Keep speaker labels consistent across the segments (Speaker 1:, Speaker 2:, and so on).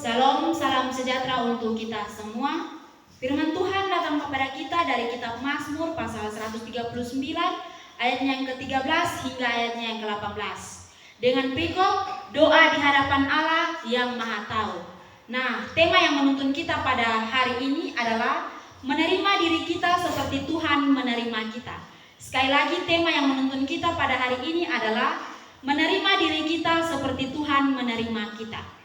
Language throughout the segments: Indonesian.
Speaker 1: Salam, salam sejahtera untuk kita semua. Firman Tuhan datang kepada kita dari kitab Mazmur pasal 139 ayatnya yang ke-13 hingga ayatnya yang ke-18. Dengan perikop doa di hadapan Allah yang Maha Tahu. Nah, tema yang menuntun kita pada hari ini adalah menerima diri kita seperti Tuhan menerima kita. Sekali lagi, tema yang menuntun kita pada hari ini adalah menerima diri kita seperti Tuhan menerima kita.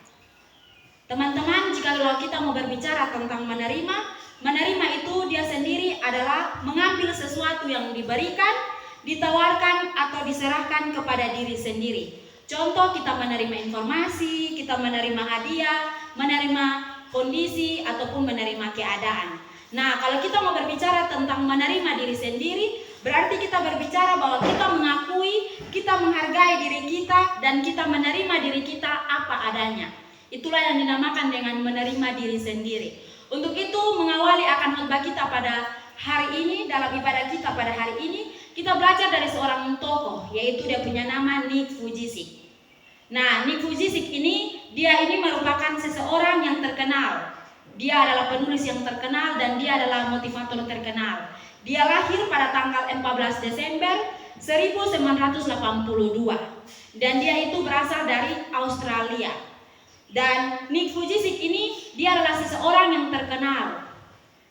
Speaker 1: Teman-teman, jika kita mau berbicara tentang menerima itu dia sendiri adalah mengambil sesuatu yang diberikan, ditawarkan atau diserahkan kepada diri sendiri. Contoh, kita menerima informasi, kita menerima hadiah, menerima kondisi ataupun menerima keadaan. Nah, kalau kita mau berbicara tentang menerima diri sendiri, berarti kita berbicara bahwa kita mengakui, kita menghargai diri kita, dan kita menerima diri kita apa adanya. Itulah yang dinamakan dengan menerima diri sendiri. Untuk itu, mengawali akan khotbah kita pada hari ini, dalam ibadah kita pada hari ini, kita belajar dari seorang tokoh, yaitu dia punya nama Nick Vujicic. Nah, Nick Vujicic dia ini merupakan seseorang yang terkenal. Dia adalah penulis yang terkenal dan dia adalah motivator terkenal. Dia lahir pada tanggal 14 Desember 1982 dan dia itu berasal dari Australia. Dan Nick Vujicic dia adalah seseorang yang terkenal.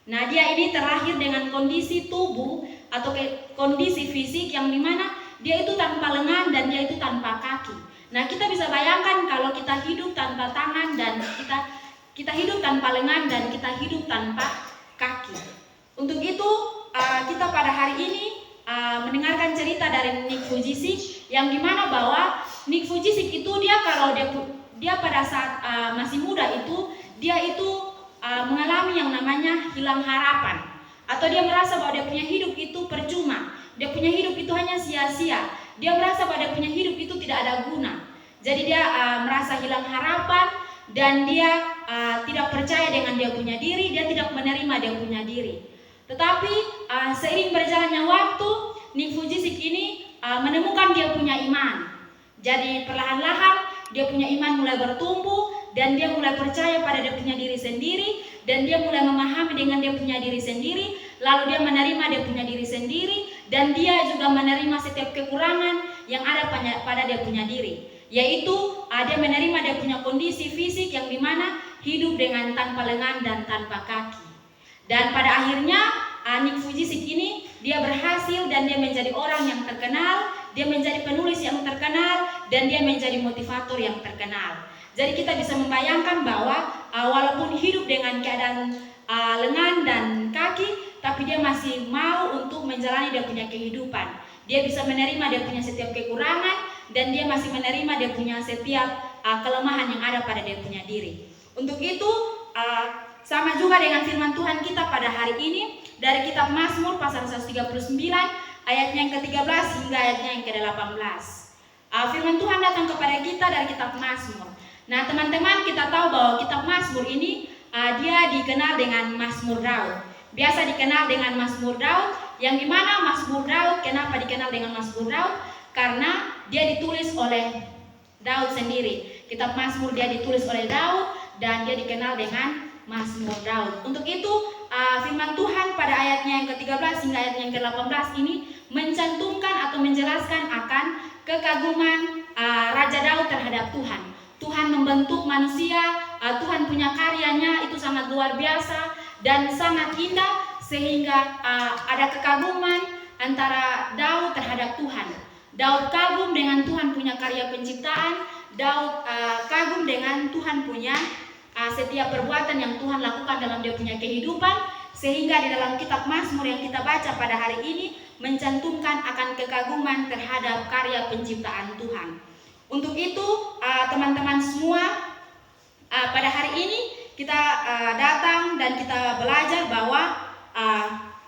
Speaker 1: Nah, dia ini terlahir dengan kondisi tubuh atau kondisi fisik yang dimana dia itu tanpa lengan dan dia itu tanpa kaki. Nah, kita bisa bayangkan kalau kita hidup tanpa tangan dan kita hidup tanpa lengan dan kita hidup tanpa kaki. Untuk itu kita pada hari ini mendengarkan cerita dari Nick Vujicic yang dimana bahwa Nick Vujicic itu dia pada saat masih muda dia itu mengalami yang namanya hilang harapan, atau dia merasa bahwa dia punya hidup itu percuma, dia punya hidup itu hanya sia-sia, dia merasa bahwa dia punya hidup itu tidak ada guna. Jadi dia merasa hilang harapan dan dia tidak percaya dengan dia punya diri, dia tidak menerima dia punya diri. Tetapi seiring berjalannya waktu, Nick Vujicic menemukan dia punya iman. Jadi perlahan-lahan dia punya iman mulai bertumbuh dan dia mulai percaya pada dia punya diri sendiri dan dia mulai memahami dengan dia punya diri sendiri, lalu dia menerima dia punya diri sendiri dan dia juga menerima setiap kekurangan yang ada pada dia punya diri, yaitu dia menerima dia punya kondisi fisik yang dimana hidup dengan tanpa lengan dan tanpa kaki. Dan pada akhirnya Nick Vujicic dia berhasil dan dia menjadi orang yang terkenal, dia menjadi penulis yang terkenal, dan dia menjadi motivator yang terkenal. Jadi kita bisa membayangkan bahwa walaupun hidup dengan keadaan lengan dan kaki, tapi dia masih mau untuk menjalani dia punya kehidupan. Dia bisa menerima dia punya setiap kekurangan, dan dia masih menerima dia punya setiap kelemahan yang ada pada dia punya diri. Untuk itu, sama juga dengan firman Tuhan kita pada hari ini dari kitab Mazmur pasal 139 ayatnya yang ke-13 hingga ayatnya yang ke-18. Firman Tuhan datang kepada kita dari kitab Mazmur. Nah, teman-teman, kita tahu bahwa kitab Mazmur dia dikenal dengan Mazmur Daud. Biasa dikenal dengan Mazmur Daud, yang dimana Mazmur Daud, kenapa dikenal dengan Mazmur Daud? Karena dia ditulis oleh Daud sendiri. Kitab Mazmur dia ditulis oleh Daud dan dia dikenal dengan Mazmur Daud. Untuk itu firman Tuhan pada ayatnya yang ke-13 hingga ayatnya yang ke-18 mencantumkan atau menjelaskan akan kekaguman Raja Daud terhadap Tuhan. Tuhan membentuk manusia, Tuhan punya karyanya itu sangat luar biasa dan sangat indah, sehingga ada kekaguman antara Daud terhadap Tuhan. Daud kagum dengan Tuhan punya karya penciptaan, Daud kagum dengan Tuhan punya setiap perbuatan yang Tuhan lakukan dalam dia punya kehidupan, sehingga di dalam kitab Mazmur yang kita baca pada hari ini mencantumkan akan kekaguman terhadap karya penciptaan Tuhan. Untuk itu teman-teman semua, pada hari ini kita datang dan kita belajar bahwa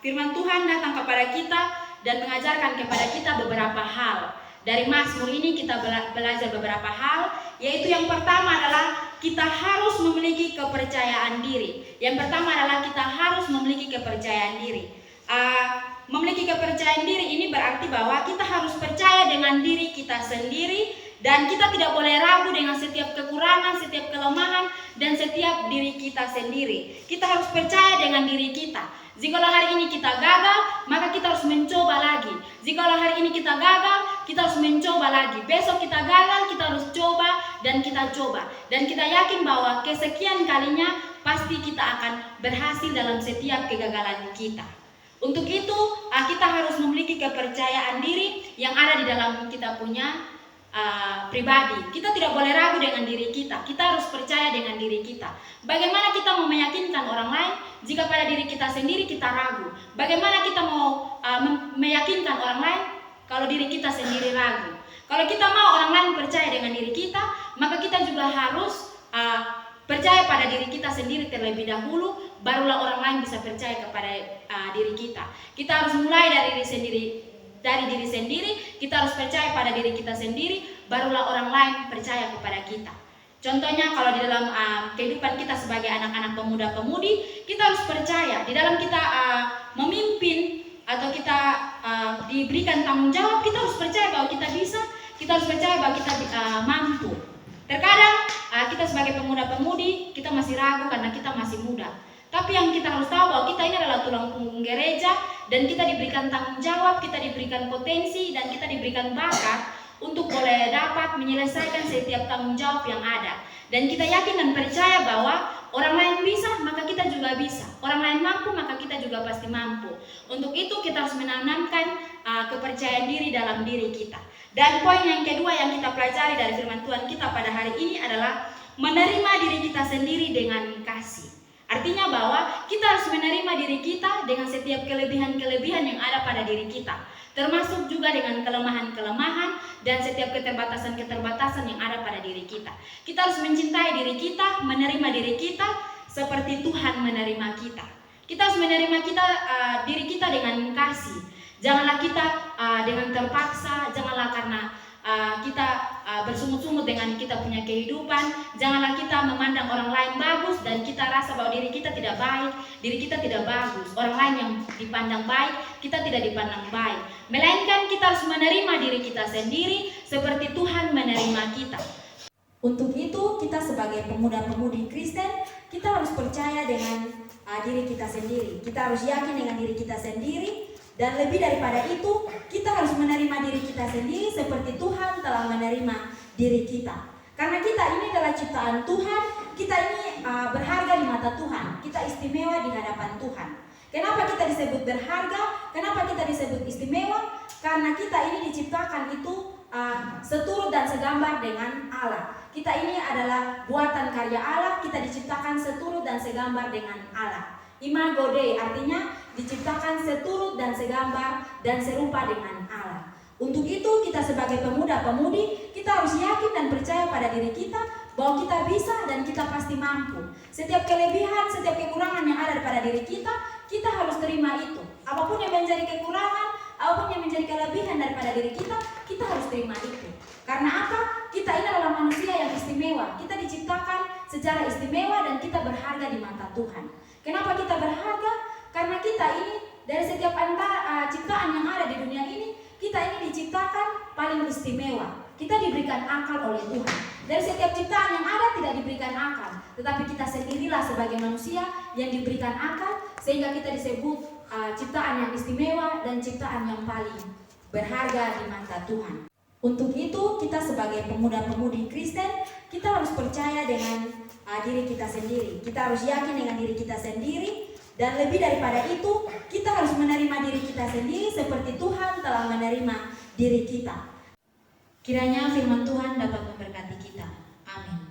Speaker 1: firman Tuhan datang kepada kita dan mengajarkan kepada kita beberapa hal. Dari Mazmur ini kita belajar beberapa hal, yaitu yang pertama adalah kita harus memiliki kepercayaan diri. Yang pertama adalah kita harus memiliki kepercayaan diri. Memiliki kepercayaan diri ini berarti bahwa kita harus percaya dengan diri kita sendiri dan kita tidak boleh ragu dengan setiap kekurangan kekurangan, setiap kelemahan, dan setiap diri kita sendiri. Kita harus percaya dengan diri kita. Jikalau hari ini kita gagal, maka kita harus mencoba lagi. Jikalau hari ini kita gagal, kita harus mencoba lagi. Besok kita gagal, kita harus coba dan kita coba. Dan kita yakin bahwa kesekian kalinya pasti kita akan berhasil dalam setiap kegagalan kita. Untuk itu, kita harus memiliki kepercayaan diri yang ada di dalam kita punya pribadi. Kita tidak boleh ragu dengan diri kita. Kita harus percaya dengan diri kita. Bagaimana kita mau meyakinkan orang lain jika pada diri kita sendiri kita ragu? Bagaimana kita mau meyakinkan orang lain kalau diri kita sendiri ragu? Kalau kita mau orang lain percaya dengan diri kita, maka kita juga harus percaya pada diri kita sendiri terlebih dahulu, barulah orang lain bisa percaya kepada diri kita. Kita harus mulai dari diri sendiri, kita harus percaya pada diri kita sendiri, barulah orang lain percaya kepada kita. Contohnya kalau di dalam kehidupan kita sebagai anak-anak pemuda-pemudi, kita harus percaya di dalam kita memimpin atau kita diberikan tanggung jawab, kita harus percaya bahwa kita bisa, kita harus percaya bahwa kita mampu. Terkadang kita sebagai pemuda-pemudi, kita masih ragu karena kita masih muda. Tapi yang kita harus tahu bahwa kita ini adalah tulang punggung gereja, dan kita diberikan tanggung jawab, kita diberikan potensi, dan kita diberikan bakat untuk boleh dapat menyelesaikan setiap tanggung jawab yang ada. Dan kita yakin dan percaya bahwa orang lain bisa, maka kita juga bisa. Orang lain mampu, maka kita juga pasti mampu. Untuk itu kita harus menanamkan kepercayaan diri dalam diri kita. Dan poin yang kedua yang kita pelajari dari firman Tuhan kita pada hari ini adalah menerima diri kita sendiri dengan kasih. Artinya bahwa kita harus menerima diri kita dengan setiap kelebihan-kelebihan yang ada pada diri kita, termasuk juga dengan kelemahan-kelemahan dan setiap keterbatasan-keterbatasan yang ada pada diri kita. Kita harus mencintai diri kita, menerima diri kita seperti Tuhan menerima kita. Kita harus menerima diri kita dengan kasih. Janganlah kita dengan terpaksa, janganlah karena kita bersungut-sungut dengan kita punya kehidupan. Janganlah kita memandang orang lain bagus dan kita rasa bahwa diri kita tidak baik, diri kita tidak bagus. Orang lain yang dipandang baik, kita tidak dipandang baik. Melainkan kita harus menerima diri kita sendiri seperti Tuhan menerima kita. Untuk itu kita sebagai pemuda-pemudi Kristen, kita harus percaya dengan diri kita sendiri. Kita harus yakin dengan diri kita sendiri. Dan lebih daripada itu, kita harus menerima diri kita sendiri seperti Tuhan telah menerima diri kita. Karena kita ini adalah ciptaan Tuhan, kita ini berharga di mata Tuhan, kita istimewa di hadapan Tuhan. Kenapa kita disebut berharga? Kenapa kita disebut istimewa? Karena kita ini diciptakan itu seturut dan segambar dengan Allah. Kita ini adalah buatan karya Allah, kita diciptakan seturut dan segambar dengan Allah. Imago Dei artinya diciptakan seturut dan segambar dan serupa dengan Allah. Untuk itu kita sebagai pemuda-pemudi, kita harus yakin dan percaya pada diri kita bahwa kita bisa dan kita pasti mampu. Setiap kelebihan, setiap kekurangan yang ada pada diri kita, kita harus terima itu. Apapun yang menjadi kekurangan, apapun yang menjadi kelebihan daripada diri kita, kita harus terima itu. Karena apa? Kita ini adalah manusia yang istimewa. Kita diciptakan secara istimewa dan kita berharga di mata Tuhan. Kenapa kita berharga? Karena kita ini dari setiap ciptaan yang ada di dunia ini, kita ini diciptakan paling istimewa. Kita diberikan akal oleh Tuhan. Dari setiap ciptaan yang ada tidak diberikan akal, tetapi kita sendirilah sebagai manusia yang diberikan akal, sehingga kita disebut ciptaan yang istimewa dan ciptaan yang paling berharga di mata Tuhan. Untuk itu kita sebagai pemuda-pemudi Kristen, kita harus percaya dengan diri kita sendiri. Kita harus yakin dengan diri kita sendiri. Dan lebih daripada itu, kita harus menerima diri kita sendiri seperti Tuhan telah menerima diri kita. Kiranya firman Tuhan dapat memberkati kita. Amin.